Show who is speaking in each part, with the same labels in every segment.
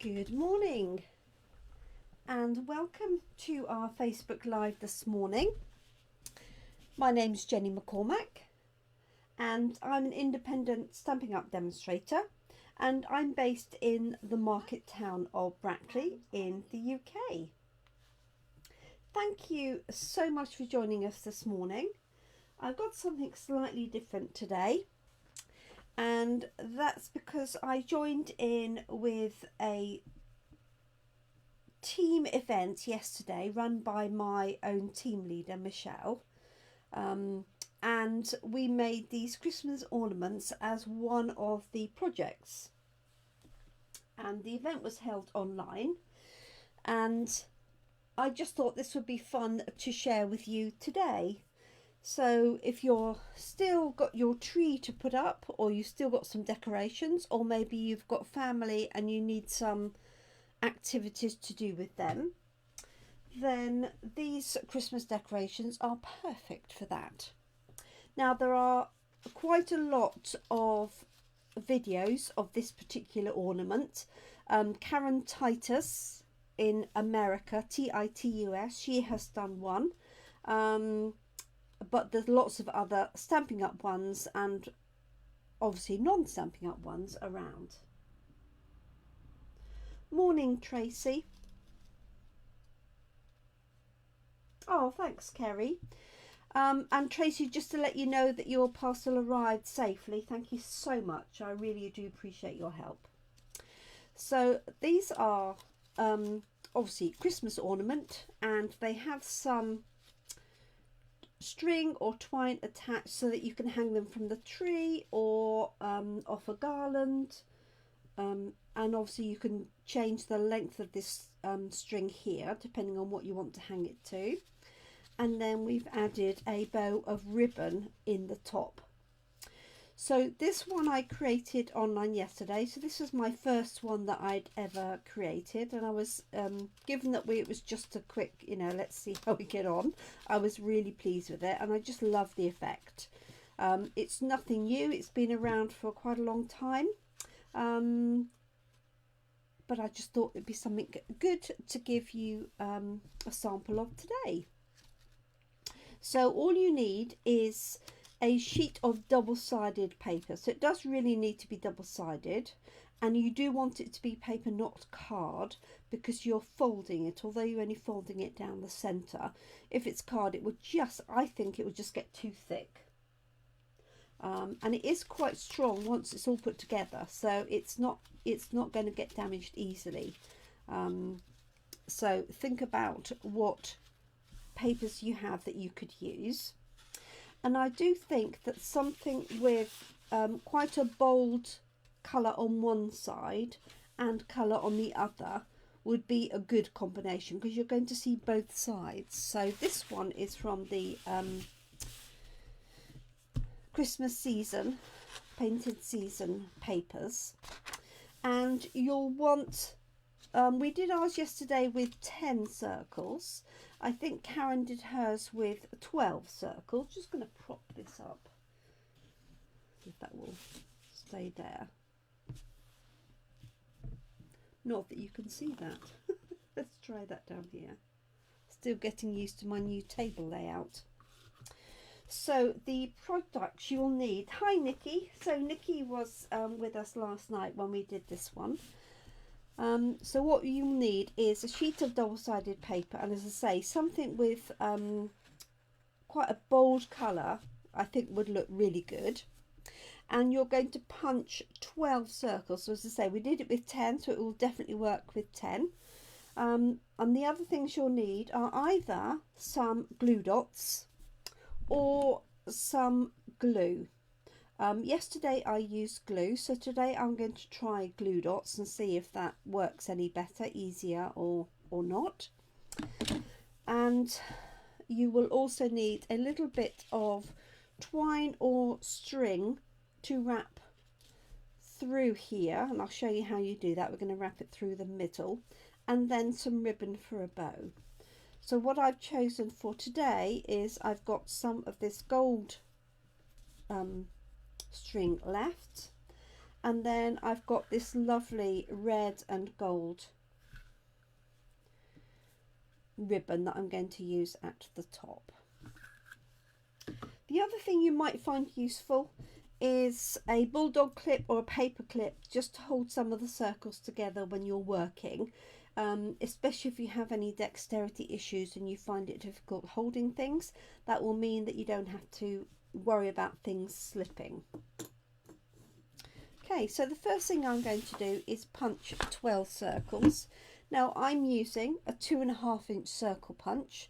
Speaker 1: Good morning and welcome to our Facebook Live this morning. My name's Jenny McCormack and I'm an independent Stampin' Up demonstrator, and I'm based in the market town of Brackley in the UK. Thank you so much for joining us this morning. I've got something slightly different today, and that's because I joined in with a team event yesterday run by my own team leader Michelle, and we made these Christmas ornaments as one of the projects, and the event was held online, and I just thought this would be fun to share with you today. So if you're still got your tree to put up, or you still got some decorations, or maybe you've got family and you need some activities to do with them, then these Christmas decorations are perfect for that. Now there are quite a lot of videos of this particular ornament. Karen Titus in America, Titus, she has done one, but there's lots of other Stampin' Up ones and obviously non-Stampin' Up ones around. Morning, Tracy. Oh, thanks, Kerry. And Tracy, just to let you know that your parcel arrived safely. Thank you so much. I really do appreciate your help. So these are obviously Christmas ornament, and they have some string or twine attached so that you can hang them from the tree or off a garland. And obviously you can change the length of this string here depending on what you want to hang it to. And then we've added a bow of ribbon in the top. So this one I created online yesterday. So this was my first one that I'd ever created, and I was given that it was just a quick, let's see how we get on. I was really pleased with it, and I just love the effect. It's nothing new, it's been around for quite a long time. But I just thought it'd be something good to give you a sample of today. So all you need is a sheet of double-sided paper. So it does really need to be double-sided, and you do want it to be paper, not card, because you're folding it, although you're only folding it down the center. If it's card, it would I think it would just get too thick. And it is quite strong once it's all put together, so it's not going to get damaged easily. So think about what papers you have that you could use, and I do think that something with quite a bold colour on one side and colour on the other would be a good combination, because you're going to see both sides. So this one is from the Christmas season, painted season papers, and you'll want, we did ours yesterday with 10 circles. I think Karen did hers with 12 circles. Just going to prop this up, see if that will stay there. Not that you can see that. Let's try that down here. Still getting used to my new table layout. So the products you'll need. Hi Nikki. So Nikki was with us last night when we did this one. So what you'll need is a sheet of double-sided paper, and as I say, something with quite a bold colour I think would look really good. And you're going to punch 12 circles. So as I say, we did it with 10, so it will definitely work with 10. And the other things you'll need are either some glue dots or some glue. Yesterday I used glue, so today I'm going to try glue dots and see if that works any better, easier or not. And you will also need a little bit of twine or string to wrap through here, and I'll show you how you do that. We're going to wrap it through the middle, and then some ribbon for a bow. So what I've chosen for today is I've got some of this gold string left, and then I've got this lovely red and gold ribbon that I'm going to use at the top. The other thing you might find useful is a bulldog clip or a paper clip, just to hold some of the circles together when you're working, especially if you have any dexterity issues and you find it difficult holding things. That will mean that you don't have to worry about things slipping. Okay, so the first thing I'm going to do is punch 12 circles. Now I'm using a 2.5-inch circle punch,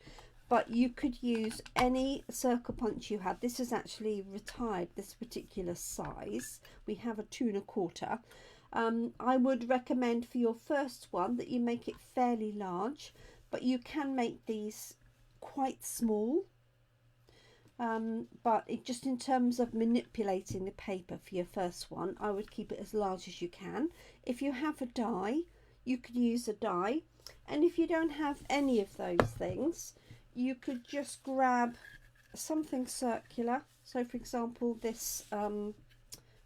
Speaker 1: but you could use any circle punch you had. This is actually retired, this particular size. We have a 2.25. I would recommend for your first one that you make it fairly large, but you can make these quite small. But just in terms of manipulating the paper for your first one, I would keep it as large as you can. If you have a die, you could use a die, and if you don't have any of those things, you could just grab something circular. So for example, this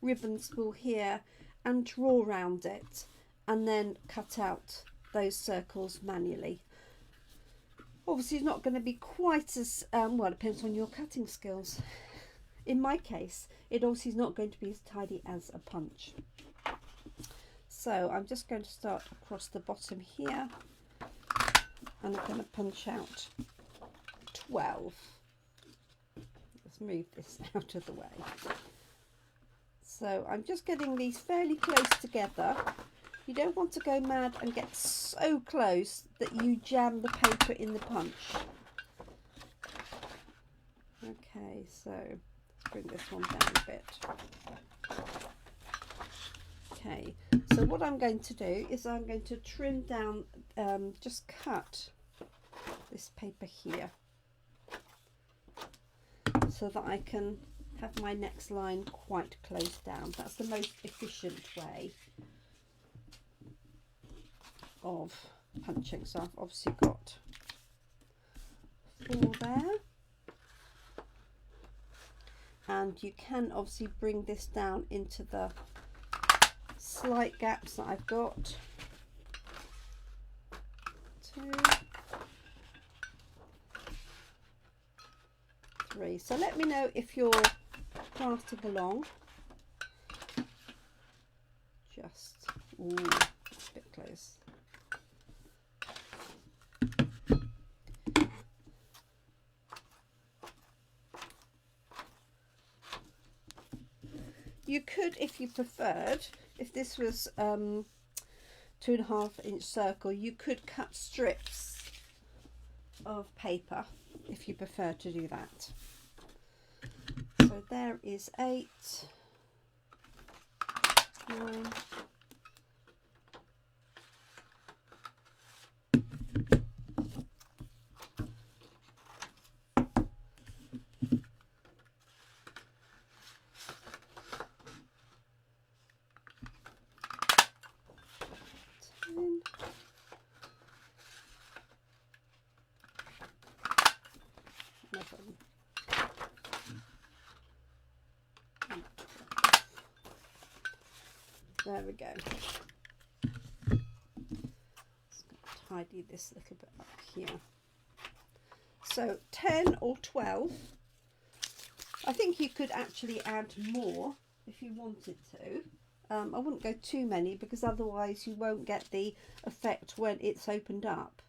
Speaker 1: ribbon spool here, and draw around it, and then cut out those circles manually. Obviously, it's not going to be quite as, well, it depends on your cutting skills. In my case, it obviously is not going to be as tidy as a punch. So I'm just going to start across the bottom here, and I'm going to punch out 12. Let's move this out of the way. So I'm just getting these fairly close together. You don't want to go mad and get so close that you jam the paper in the punch. Okay, so let's bring this one down a bit. Okay, so what I'm going to do is I'm going to trim down, just cut this paper here, so that I can have my next line quite close down. That's the most efficient way of punching. So I've obviously got 4 there, and you can obviously bring this down into the slight gaps that I've got. 2, 3. So let me know if you're crafting along. Just, ooh, it's a bit close. You could, if you preferred, if this was 2.5-inch circle, you could cut strips of paper if you prefer to do that. So there is 8, 9, 10, 11, and 12. There we go. Just going to tidy this little bit up here. So 10 or 12. I think you could actually add more if you wanted to. I wouldn't go too many, because otherwise you won't get the effect when it's opened up.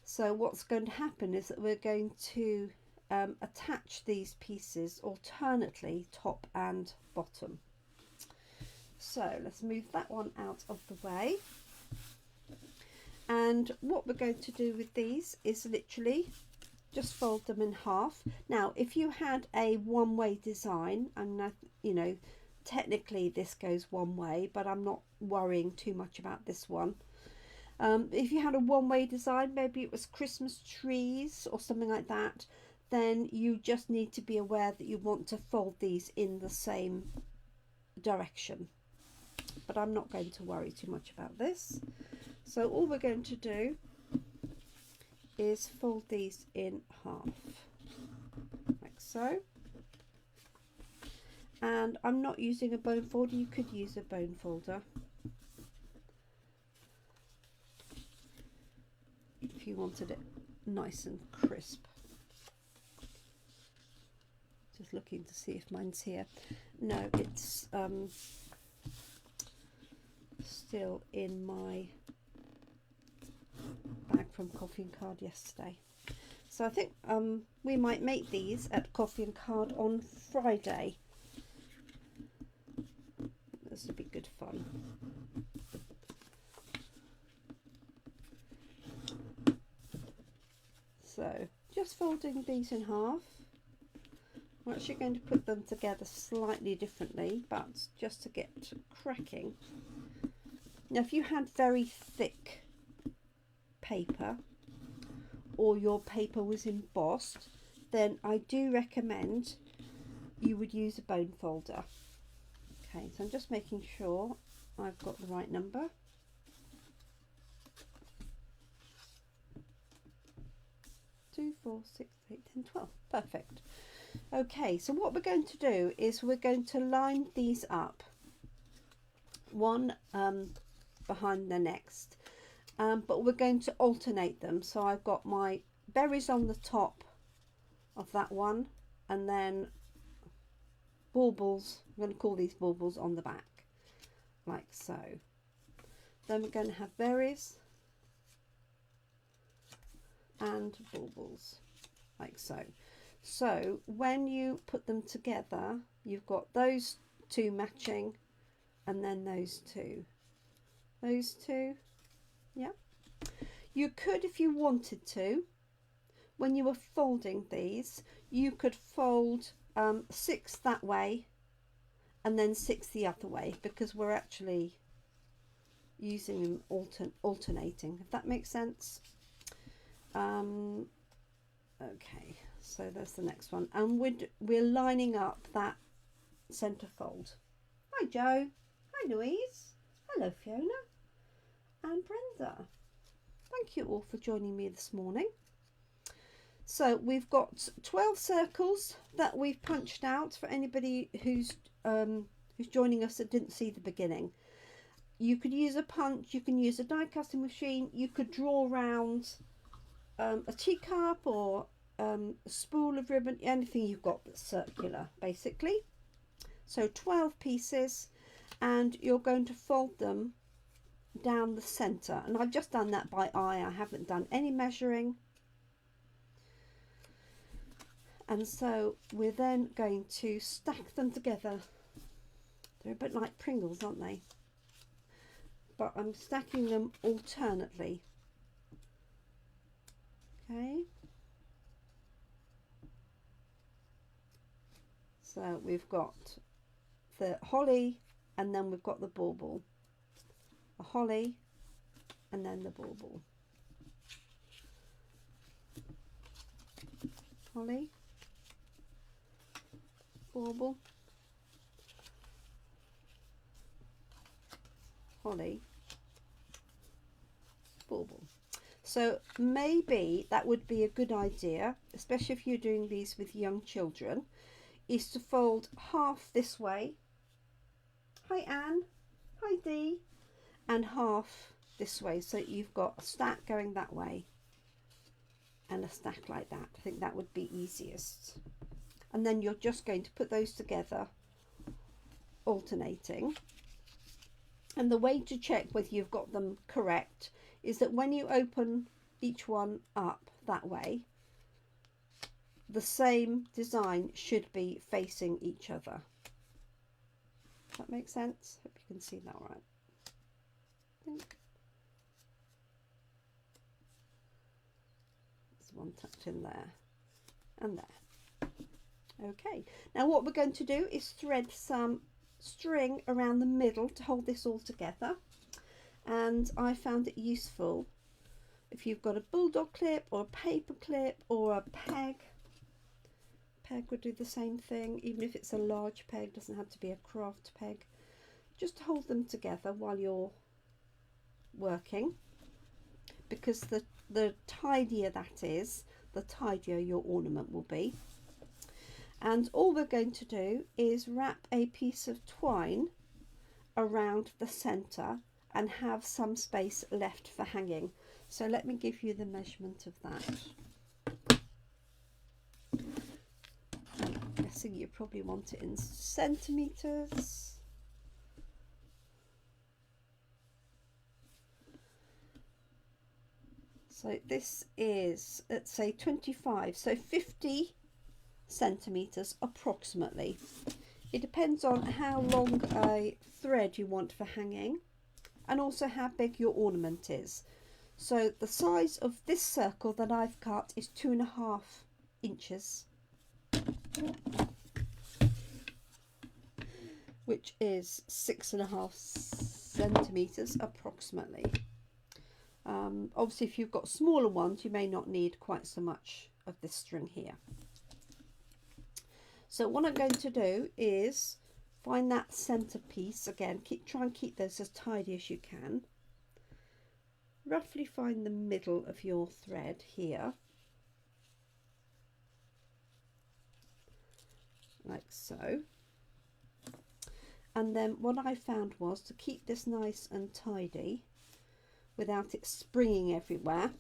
Speaker 1: So what's going to happen is that we're going to attach these pieces alternately, top and bottom. So let's move that one out of the way. And what we're going to do with these is literally just fold them in half. Now, if you had a one-way design, and you know, technically this goes one way, but I'm not worrying too much about this one. If you had a one-way design, maybe it was Christmas trees or something like that, then you just need to be aware that you want to fold these in the same direction. But I'm not going to worry too much about this. So all we're going to do is fold these in half, like so. And I'm not using a bone folder. You could use a bone folder if you wanted it nice and crisp. Just looking to see if mine's here. No, it's still in my bag from Coffee and Card yesterday. So I think we might make these at Coffee and Card on Friday. This would be good fun. So just folding these in half. We're actually going to put them together slightly differently, but just to get cracking. Now if you had very thick paper, or your paper was embossed, then I do recommend you would use a bone folder. Okay, so I'm just making sure I've got the right number. Two, 4, 6, 8, 10, 12. Perfect. Okay, so what we're going to do is we're going to line these up, one behind the next, but we're going to alternate them. So I've got my berries on the top of that one, and then baubles, I'm going to call these baubles, on the back, like so. Then we're going to have berries and baubles, like so. So when you put them together, you've got those two matching, and then those two, yeah. You could, if you wanted to, when you were folding these, you could fold 6 that way and then 6 the other way, because we're actually using them alternating, if that makes sense. Okay, so there's the next one, and we're lining up that centre fold. Hi Joe, hi Louise, hello Fiona and Brenda. Thank you all for joining me this morning. So we've got 12 circles that we've punched out for anybody who's joining us that didn't see the beginning. You could use a punch, you can use a die casting machine, you could draw around a teacup or a spool of ribbon, anything you've got that's circular basically. So 12 pieces, and you're going to fold them down the centre, and I've just done that by eye, I haven't done any measuring. And so we're then going to stack them together. They're a bit like Pringles, aren't they? But I'm stacking them alternately. Okay. So we've got the holly, and then we've got the bauble. A holly, and then the bauble. Holly, bauble, holly, bauble. So maybe that would be a good idea, especially if you're doing these with young children, is to fold half this way. Hi Anne, hi Dee, and half this way, so you've got a stack going that way and a stack like that. I think that would be easiest. And then you're just going to put those together, alternating. And the way to check whether you've got them correct is that when you open each one up that way, the same design should be facing each other. Does that make sense? Hope you can see that right. I think there's one tucked in there and there. Okay, now what we're going to do is thread some string around the middle to hold this all together, and I found it useful if you've got a bulldog clip or a paper clip or a peg. Peg would do the same thing, even if it's a large peg, doesn't have to be a craft peg, just to hold them together while you're working, because the tidier that is, the tidier your ornament will be. And all we're going to do is wrap a piece of twine around the centre and have some space left for hanging. So let me give you the measurement of that. I'm guessing you probably want it in centimetres. So this is, let's say 25, so 50 centimetres approximately. It depends on how long a thread you want for hanging and also how big your ornament is. So the size of this circle that I've cut is 2.5 inches, which is 6.5 centimetres approximately. Obviously if you've got smaller ones you may not need quite so much of this string here. So what I'm going to do is find that centre piece again, try and keep those as tidy as you can. Roughly find the middle of your thread here, like so. And then what I found was, to keep this nice and tidy without it springing everywhere,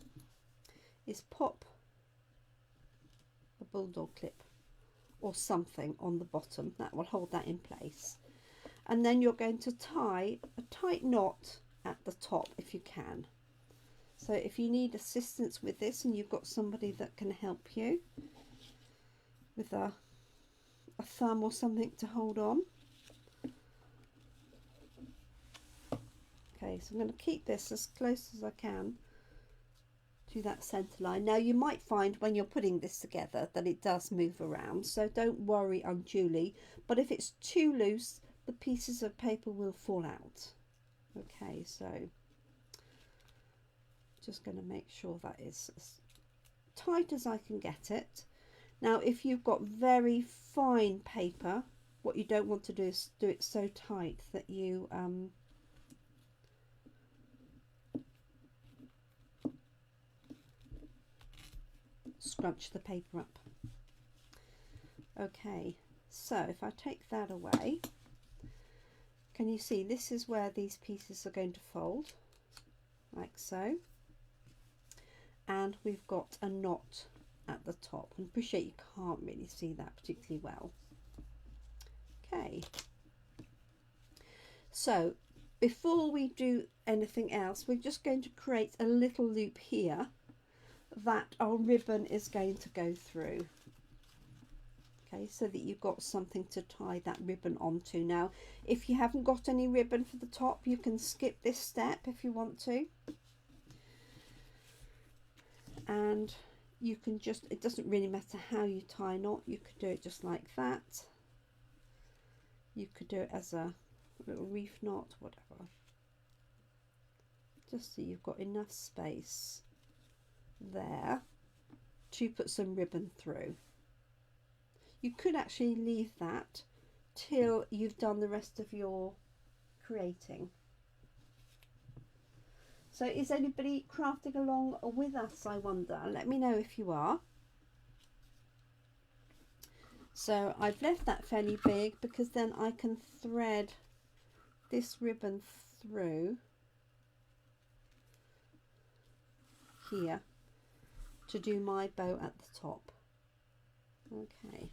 Speaker 1: is pop a bulldog clip or something on the bottom that will hold that in place. And then you're going to tie a tight knot at the top if you can. So if you need assistance with this and you've got somebody that can help you with a thumb or something to hold on. Okay, so I'm going to keep this as close as I can to that centre line. Now you might find when you're putting this together that it does move around, so don't worry unduly, but if it's too loose the pieces of paper will fall out. Okay, so just going to make sure that is as tight as I can get it. Now if you've got very fine paper, what you don't want to do is do it so tight that you scrunch the paper up. Okay, so if I take that away, can you see this is where these pieces are going to fold, like so, and we've got a knot at the top. I appreciate you can't really see that particularly well. Okay, so before we do anything else, we're just going to create a little loop here that our ribbon is going to go through. Okay, so that you've got something to tie that ribbon onto. Now if you haven't got any ribbon for the top, you can skip this step if you want to, and you can just, it doesn't really matter how you tie a knot, you could do it just like that, you could do it as a little reef knot, whatever, just so you've got enough space there to put some ribbon through. You could actually leave that till you've done the rest of your creating. So is anybody crafting along with us, I wonder? Let me know if you are. So I've left that fairly big because then I can thread this ribbon through here to do my bow at the top. Okay,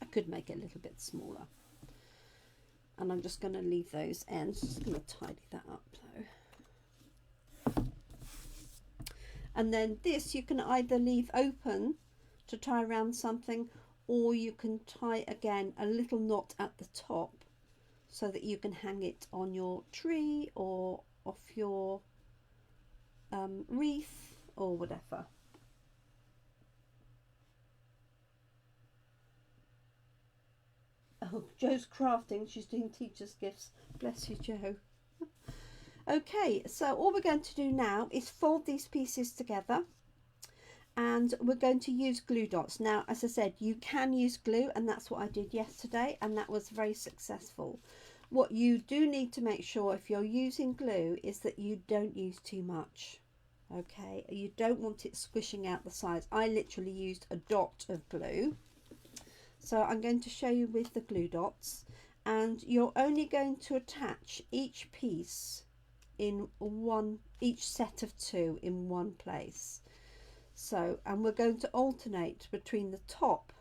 Speaker 1: I could make it a little bit smaller, and I'm just going to leave those ends, just going to tidy that up though. And then this you can either leave open to tie around something, or you can tie again a little knot at the top so that you can hang it on your tree or off your wreath or whatever. Oh, Jo's crafting, she's doing teacher's gifts. Bless you, Jo. Okay, so all we're going to do now is fold these pieces together, and we're going to use glue dots. Now, as I said, you can use glue, and that's what I did yesterday, and that was very successful. What you do need to make sure if you're using glue is that you don't use too much. Okay, you don't want it squishing out the sides. I literally used a dot of glue. So I'm going to show you with the glue dots, and you're only going to attach each piece in each set of two in one place. So, and we're going to alternate between the top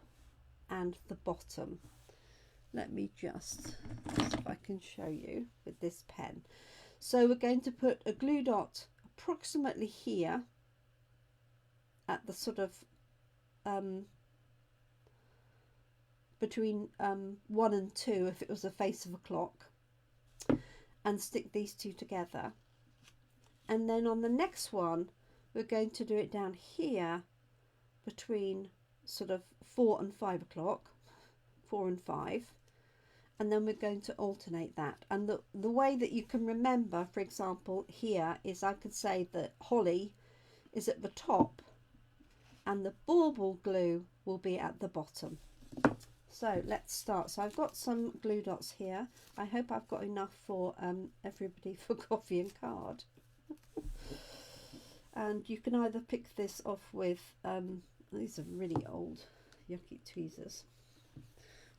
Speaker 1: and the bottom. Let me just see if I can show you with this pen. So we're going to put a glue dot approximately here at the sort of between 1 and 2 if it was a face of a clock, and stick these two together. And then on the next one we're going to do it down here between sort of 4 and 5 o'clock, 4 and 5, and then we're going to alternate that. And the way that you can remember, for example, here is I could say that holly is at the top and the bauble glue will be at the bottom. So let's start. So I've got some glue dots here. I hope I've got enough for everybody for coffee and card. And you can either pick this off with, these are really old yucky tweezers.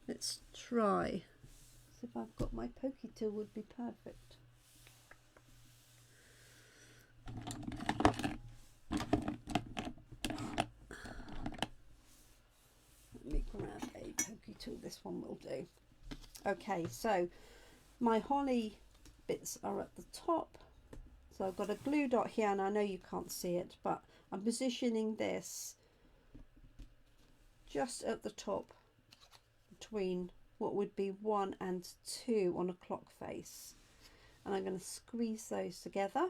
Speaker 1: Let's try. See if I've got my pokey tool, would be perfect. Let me grab a pokey tool, this one will do. Okay, so my holly bits are at the top. So I've got a glue dot here, and I know you can't see it, but I'm positioning this just at the top between what would be 1 and 2 on a clock face. And I'm going to squeeze those together.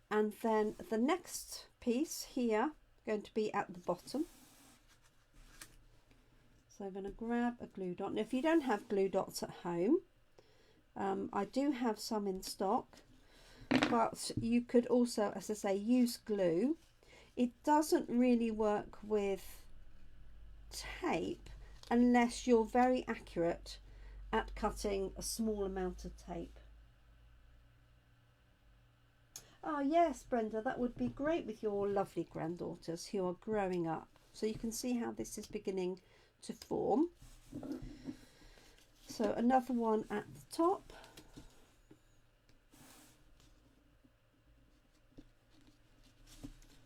Speaker 1: And then the next piece here going to be at the bottom. So I'm going to grab a glue dot. Now if you don't have glue dots at home, I do have some in stock, but you could also, as I say, use glue. It doesn't really work with tape unless you're very accurate at cutting a small amount of tape. Oh yes, Brenda, that would be great with your lovely granddaughters who are growing up. So you can see how this is beginning to form. So another one at the top.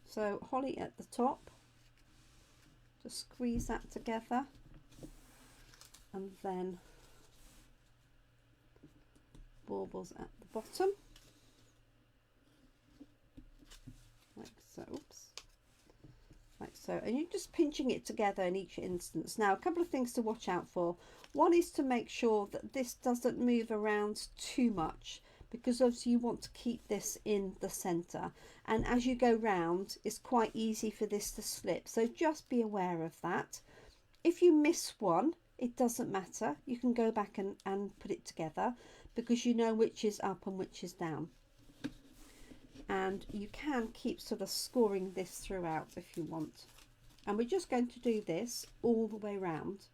Speaker 1: So holly at the top, just squeeze that together, and then baubles at the bottom, like so. Oops. Like so, and you're just pinching it together in each instance. Now a couple of things to watch out for. One is to make sure that this doesn't move around too much, because obviously you want to keep this in the center, and as you go round it's quite easy for this to slip, so just be aware of that. If you miss one, it doesn't matter, you can go back and put it together, because you know which is up and which is down. And you can keep sort of scoring this throughout if you want. And we're just going to do this all the way round.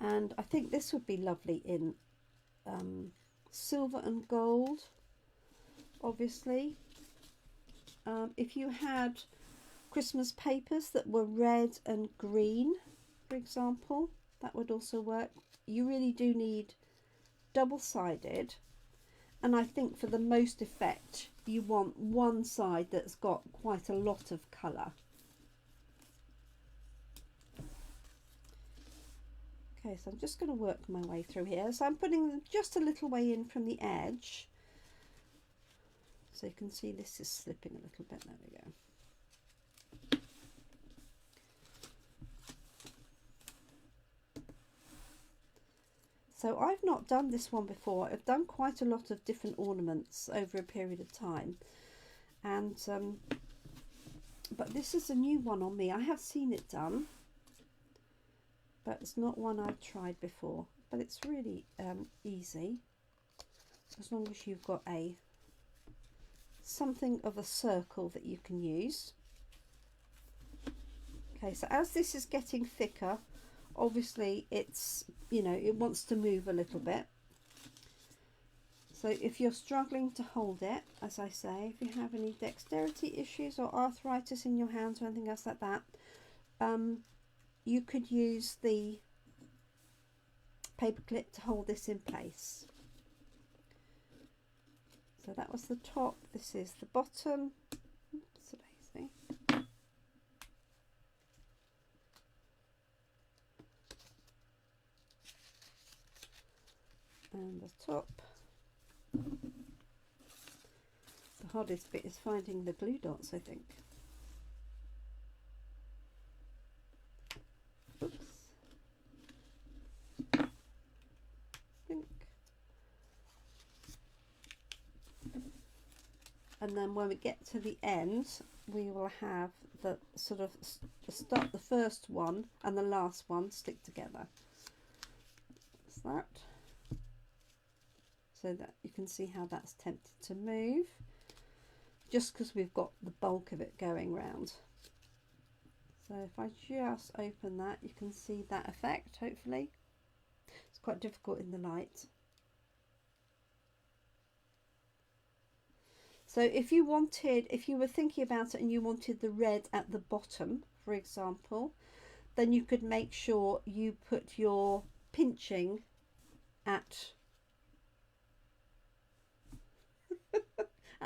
Speaker 1: And I think this would be lovely in silver and gold, obviously. If you had Christmas papers that were red and green, for example, that would also work. You really do need double-sided. And I think for the most effect, you want one side that's got quite a lot of colour. Okay, so I'm just going to work my way through here. So I'm putting them just a little way in from the edge. So you can see this is slipping a little bit. There we go. So I've not done this one before. I've done quite a lot of different ornaments over a period of time, and but this is a new one on me. I have seen it done, but it's not one I've tried before. But it's really easy, as long as you've got something of a circle that you can use. Okay, so as this is getting thicker, obviously it's, you know, it wants to move a little bit. So if you're struggling to hold it, as I say, if you have any dexterity issues or arthritis in your hands or anything else like that, you could use the paper clip to hold this in place. So that was the top, this is the bottom. Oops, lazy. And the top. The hardest bit is finding the glue dots, I think. Oops. Think. And then when we get to the end, we will have the sort of the first one and the last one stick together. That's that. So that you can see how that's tempted to move, just because we've got the bulk of it going round. So if I just open that, you can see that effect, hopefully. It's quite difficult in the light. So if you were thinking about it and you wanted the red at the bottom, for example, then you could make sure you put your pinching at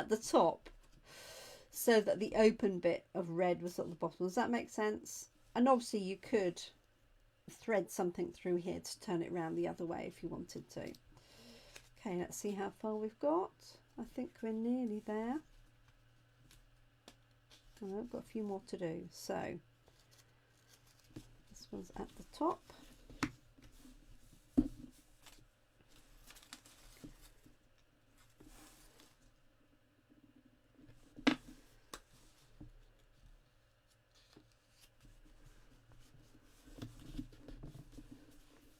Speaker 1: the top, so that the open bit of red was at the bottom. Does that make sense? And obviously you could thread something through here to turn it around the other way if you wanted to. Okay, let's see how far we've got. I think we're nearly there. Oh, I've got a few more to do. So this one's at the top.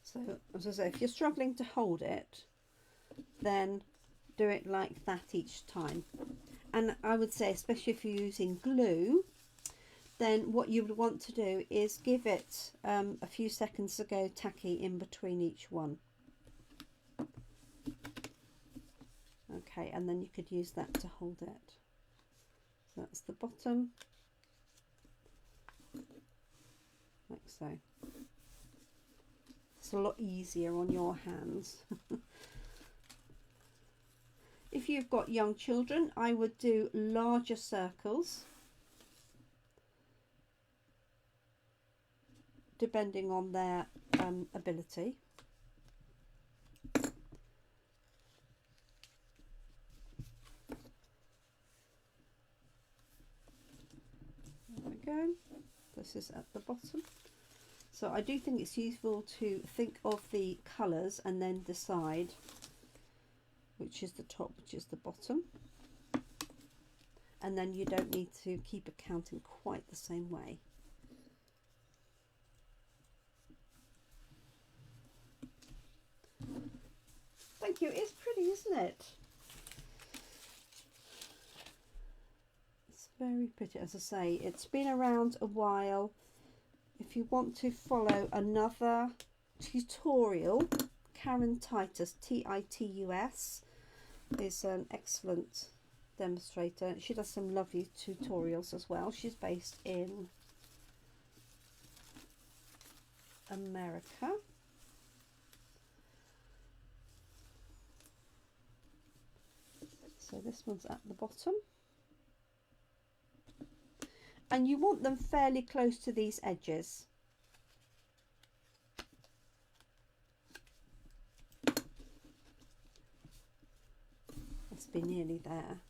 Speaker 1: So as I say, if you're struggling to hold it, then do it like that each time. And I would say, especially if you're using glue, then what you would want to do is give it a few seconds to go tacky in between each one. Okay, and then you could use that to hold it. So that's the bottom, like so. It's a lot easier on your hands. If you've got young children, I would do larger circles, depending on their ability. There we go. This is at the bottom. So I do think it's useful to think of the colours and then decide which is the top, which is the bottom. And then you don't need to keep it counting quite the same way. Thank you. It's pretty, isn't it? It's very pretty. As I say, it's been around a while. If you want to follow another tutorial, Karen Titus, Titus, is an excellent demonstrator. She does some lovely tutorials as well. She's based in America. So this one's at the bottom. And you want them fairly close to these edges. Must be nearly there.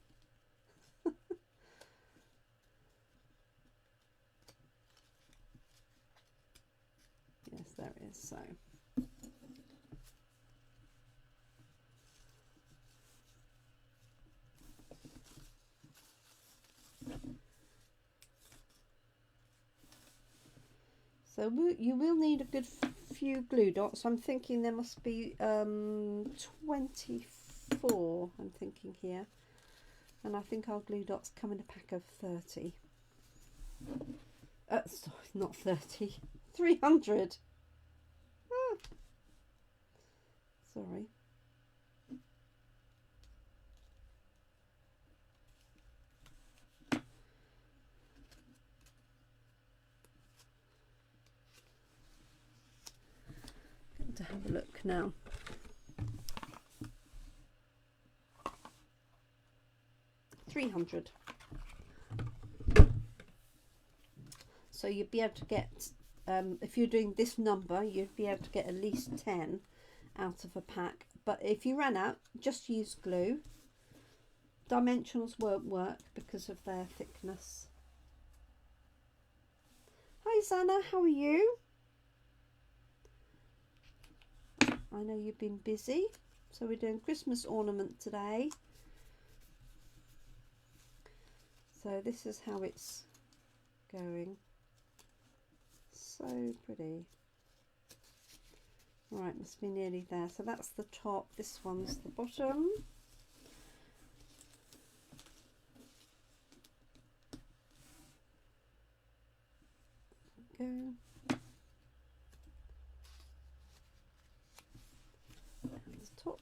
Speaker 1: Yes, there is. So you will need a good few glue dots. I'm thinking there must be 24, I'm thinking here. And I think our glue dots come in a pack of 30. Sorry, not 30. 300. Ah. Sorry. have a look now. $300. So you'd be able to get, if you're doing this number, you'd be able to get at least 10 out of a pack. But if you ran out, just use glue. Dimensionals won't work because of their thickness. Hi Zana, how are you? I know you've been busy. So we're doing Christmas ornament today. So this is how it's going. So pretty. Right, must be nearly there. So that's the top, this one's the bottom. Go. And the top.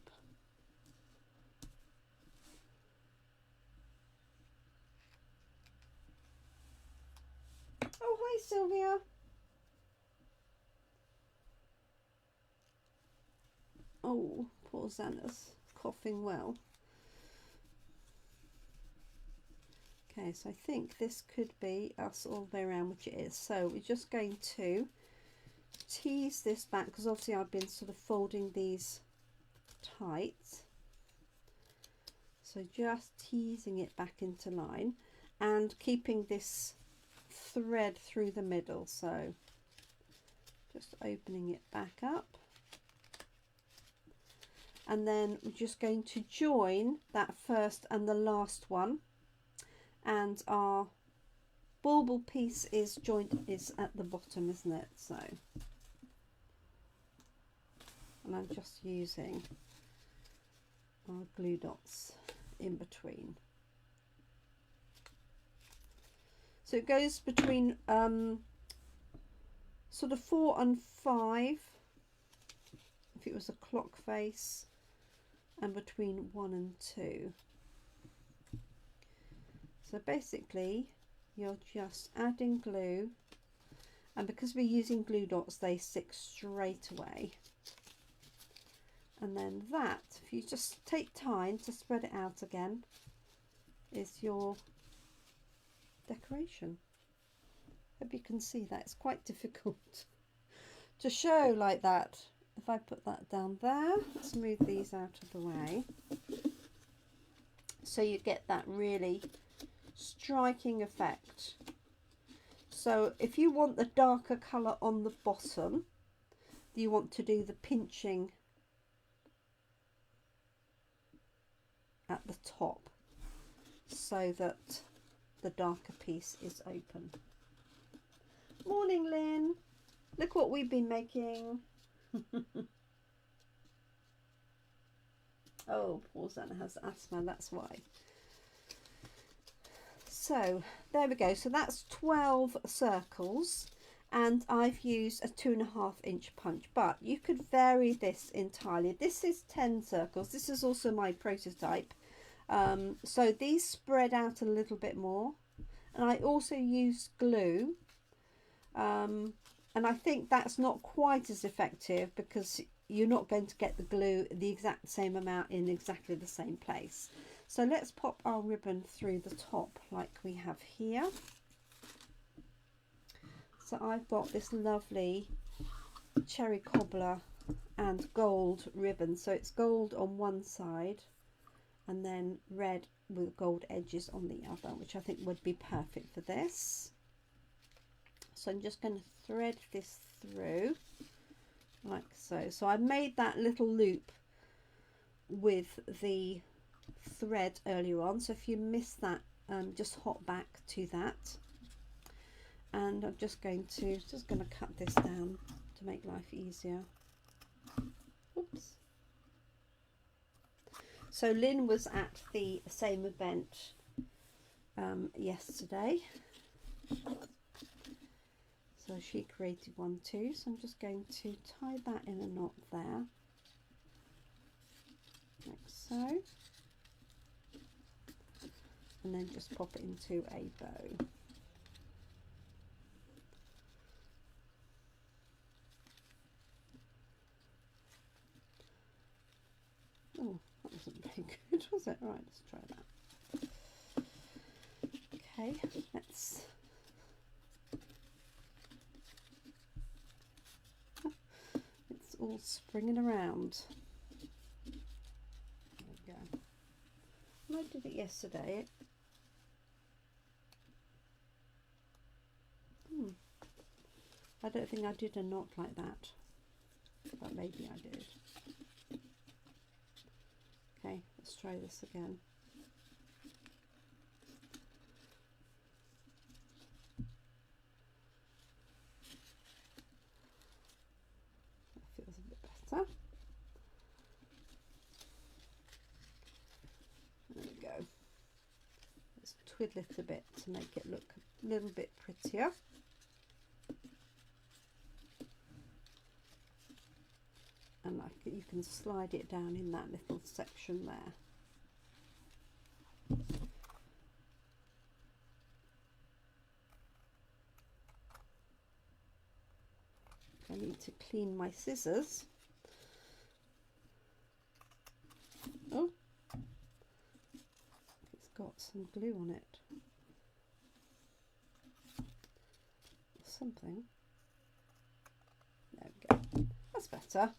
Speaker 1: Oh, hi Sylvia. Oh, poor Xana's coughing well. Okay, so I think this could be us all the way around, which it is. So we're just going to tease this back, because obviously I've been sort of folding these tight. So just teasing it back into line and keeping this thread through the middle. So just opening it back up. And then we're just going to join that first and the last one, and our bauble piece is at the bottom, isn't it? So, and I'm just using our glue dots in between. So it goes between sort of 4 and 5 if it was a clock face, and between 1 and 2. So basically you're just adding glue, and because we're using glue dots, they stick straight away. And then that, if you just take time to spread it out again, is your decoration. Hope you can see that. It's quite difficult to show like that. If I put that down there, let's move these out of the way, so you get that really striking effect. So if you want the darker colour on the bottom, you want to do the pinching at the top so that the darker piece is open. Morning Lynn, look what we've been making. Oh, poor Zana has asthma, that's why. So there we go. So that's 12 circles, and I've used a 2.5 inch punch, but you could vary this entirely. This is 10 circles. This is also my prototype. So these spread out a little bit more, and I also use glue. And I think that's not quite as effective because you're not going to get the glue the exact same amount in exactly the same place. So let's pop our ribbon through the top like we have here. So I've got this lovely cherry cobbler and gold ribbon. So it's gold on one side and then red with gold edges on the other, which I think would be perfect for this. So I'm just going to thread this through like so. So I made that little loop with the thread earlier on, so if you missed that, just hop back to that. And I'm just going to cut this down to make life easier. Oops. So Lynn was at the same event yesterday. So she created one too, so I'm just going to tie that in a knot there, like so, and then just pop it into a bow. Right, let's try that. Okay, let's. It's all springing around. There we go. I did it yesterday. I don't think I did a knot like that, but maybe I did. Okay, let's try this again. That feels a bit better. There we go. Let's twiddle it a bit to make it look a little bit prettier. And you can slide it down in that little section there. I need to clean my scissors. Oh, it's got some glue on it. Something. There we go. That's better.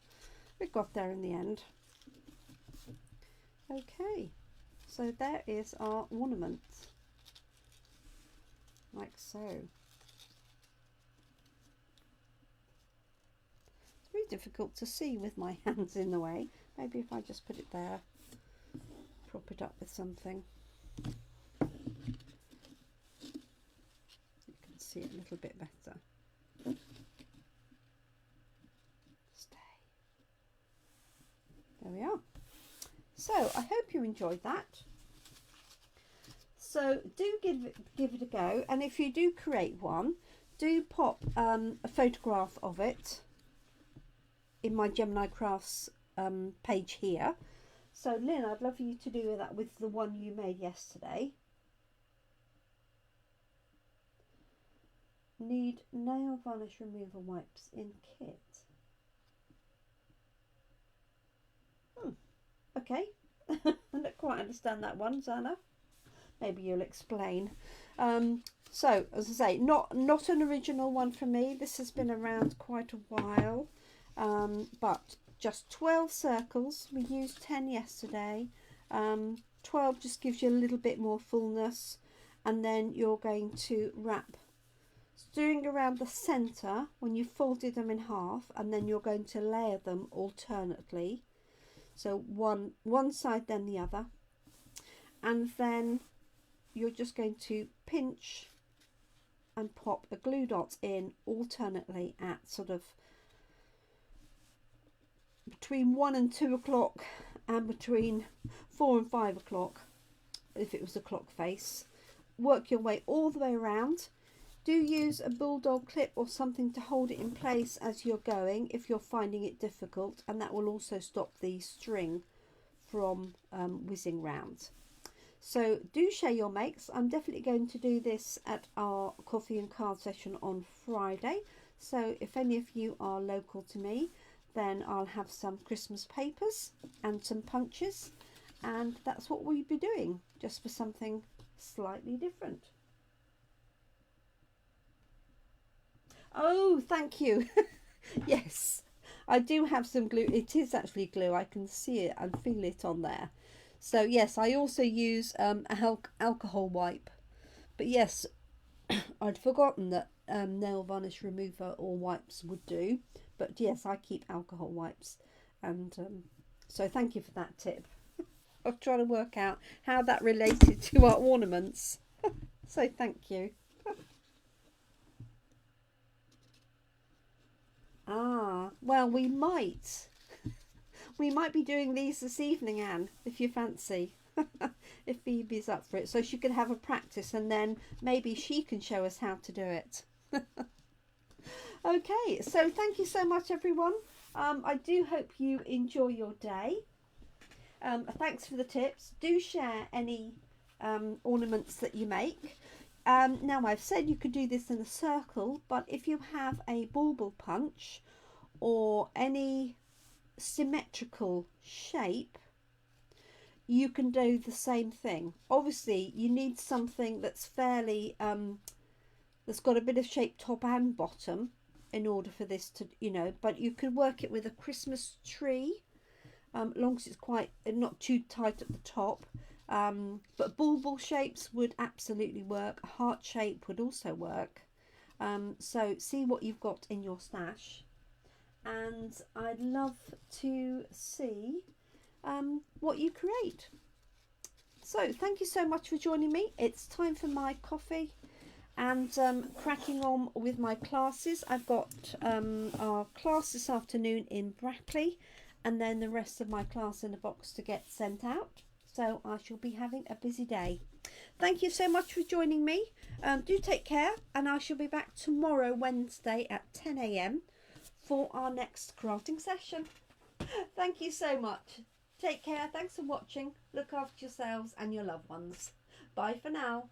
Speaker 1: We got there in the end. Okay, so there is our ornament, like so. It's very difficult to see with my hands in the way. Maybe if I just put it there, prop it up with something, you can see it a little bit better. There we are. So I hope you enjoyed that. So do give it a go, and if you do create one, do pop a photograph of it in my Gemini Crafts page here. So Lynn, I'd love for you to do that with the one you made yesterday. Need nail varnish remover wipes in kit. Okay, I don't quite understand that one, Zana. Maybe you'll explain. So, as I say, not an original one for me. This has been around quite a while, but just 12 circles. We used 10 yesterday. 12 just gives you a little bit more fullness, and then you're going to wrap, doing around the centre when you folded them in half, and then you're going to layer them alternately. So one side then the other, and then you're just going to pinch and pop a glue dot in alternately at sort of between 1 and 2 o'clock and between 4 and 5 o'clock if it was a clock face. Work your way all the way around. Do use a bulldog clip or something to hold it in place as you're going if you're finding it difficult, and that will also stop the string from whizzing round. So do share your makes. I'm definitely going to do this at our coffee and card session on Friday. So if any of you are local to me, then I'll have some Christmas papers and some punches, and that's what we'll be doing, just for something slightly different. Oh, thank you. Yes, I do have some glue. It is actually glue. I can see it and feel it on there. So yes, I also use alcohol wipe. But yes, I'd forgotten that nail varnish remover or wipes would do. But yes, I keep alcohol wipes. And so thank you for that tip. I was trying to work out how that related to our ornaments. So thank you. Ah, well, we might be doing these this evening, Anne, if you fancy. If Phoebe's up for it, so she can have a practice, and then maybe she can show us how to do it. Okay, so thank you so much, everyone. I do hope you enjoy your day. Thanks for the tips. Do share any ornaments that you make. Now I've said you could do this in a circle, but if you have a bauble punch or any symmetrical shape, you can do the same thing. Obviously you need something that's fairly that's got a bit of shape top and bottom in order for this to, you know, but you could work it with a Christmas tree, long as it's quite not too tight at the top. But bauble shapes would absolutely work. A heart shape would also work. So see what you've got in your stash, and I'd love to see what you create. So thank you so much for joining me. It's time for my coffee and cracking on with my classes. I've got our class this afternoon in Brackley, and then the rest of my class in a box to get sent out. So I shall be having a busy day. Thank you so much for joining me. Do take care, and I shall be back tomorrow, Wednesday at 10 AM for our next crafting session. Thank you so much. Take care. Thanks for watching. Look after yourselves and your loved ones. Bye for now.